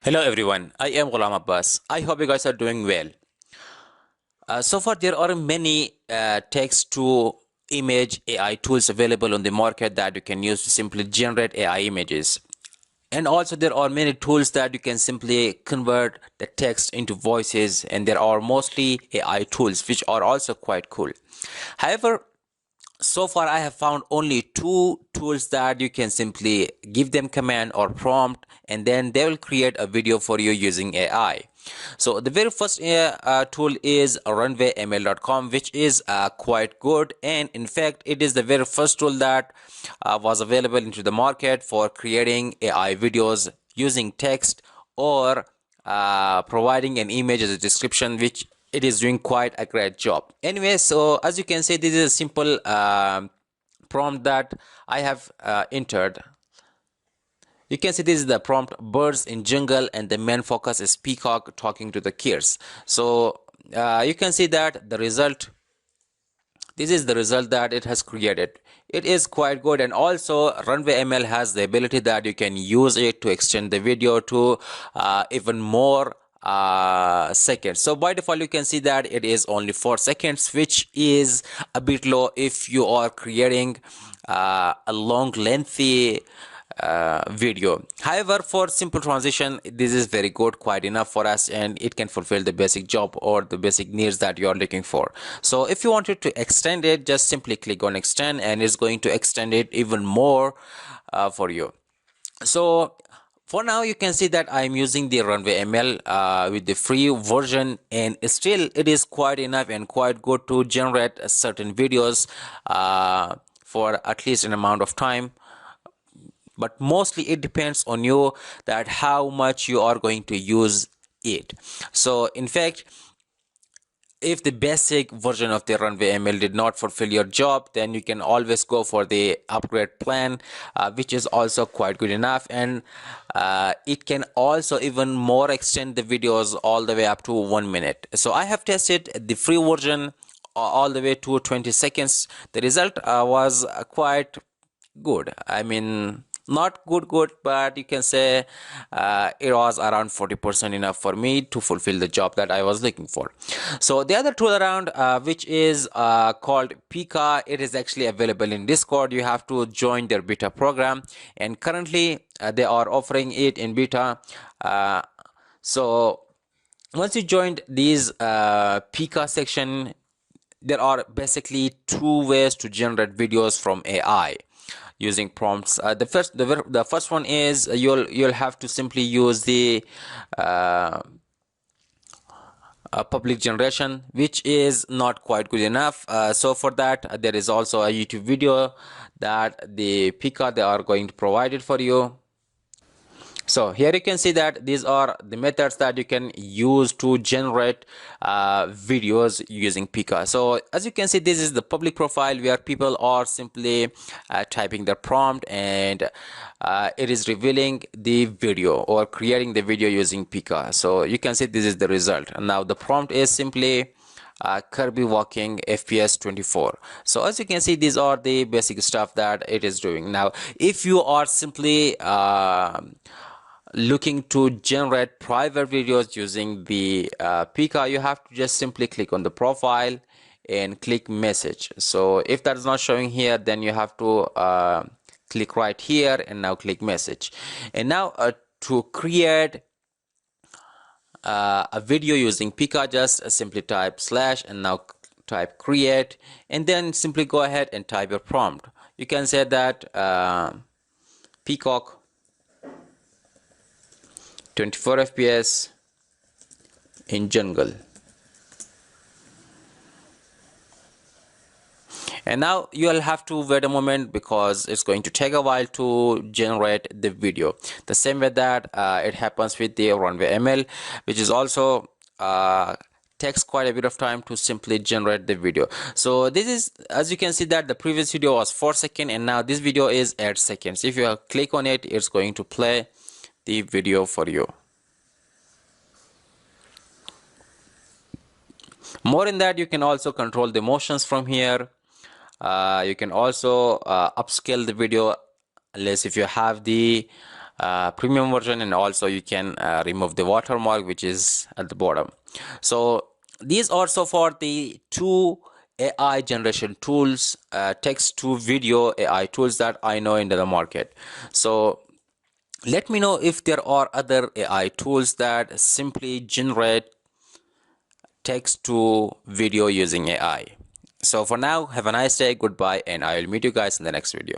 Hello everyone, I am Ghulam Abbas. I hope you guys are doing well. So far, there are many text to image AI tools available on the market that you can use to simply generate AI images. And also, there are many tools that you can simply convert the text into voices, and there are mostly AI tools which are also quite cool. However, so far I have found only two tools that you can simply give them command or prompt, and then they will create a video for you using AI. So the very first tool is RunwayML.com, which is quite good, and in fact it is the very first tool that was available into the market for creating AI videos using text or providing an image as a description, which it is doing quite a great job. Anyway, so as you can see, this is a simple prompt that I have entered. You can see this is the prompt: birds in jungle, and the main focus is peacock talking to the kids. So you can see that the result, this is the result that it has created. It is quite good, and also RunwayML has the ability that you can use it to extend the video to even more seconds. So by default you can see that it is only 4 seconds, which is a bit low if you are creating a long lengthy video. However, for simple transition, this is very good, quite enough for us, and it can fulfill the basic job or the basic needs that you are looking for. So if you wanted to extend it, just simply click on extend, and it's going to extend it even more for you. So for now, you can see that I'm using the RunwayML with the free version, and still it is quite enough and quite good to generate certain videos for at least an amount of time. But mostly it depends on you that how much you are going to use it. So in fact, if the basic version of the RunwayML did not fulfill your job, then you can always go for the upgrade plan, which is also quite good enough, and it can also even more extend the videos all the way up to 1 minute. So I have tested the free version all the way to 20 seconds. The result was quite good. I mean, not good, but you can say it was around 40% enough for me to fulfill the job that I was looking for. So the other tool around, which is called Pika, it is actually available in Discord. You have to join their beta program, and currently they are offering it in beta. So once you joined these Pika section, there are basically two ways to generate videos from AI using prompts. The first one is you'll have to simply use the public generation, which is not quite good enough. So for that, there is also a YouTube video that the Pika they are going to provide it for you. So here you can see that these are the methods that you can use to generate videos using Pika. So as you can see, this is the public profile where people are simply typing their prompt, and it is revealing the video or creating the video using Pika. So you can see this is the result. And now the prompt is simply Kirby walking FPS 24. So as you can see, these are the basic stuff that it is doing. Now if you are simply looking to generate private videos using the Pika, you have to just simply click on the profile and click message. So if that is not showing here, then you have to click right here and now click message. And now to create a video using Pika, just simply type slash and now type create, and then simply go ahead and type your prompt. You can say that peacock 24 FPS in jungle. And now you'll have to wait a moment because it's going to take a while to generate the video, the same way that it happens with the RunwayML, which is also takes quite a bit of time to simply generate the video. So this is, as you can see, that the previous video was 4 seconds and now this video is 8 seconds. If you click on it, it's going to play the video for you. More in that, you can also control the motions from here. You can also upscale the video, unless if you have the premium version, and also you can remove the watermark which is at the bottom. So these are so far the two AI generation tools, text to video AI tools that I know into the market. So let me know if there are other AI tools that simply generate text to video using AI. So for now, have a nice day, goodbye, and I will meet you guys in the next video.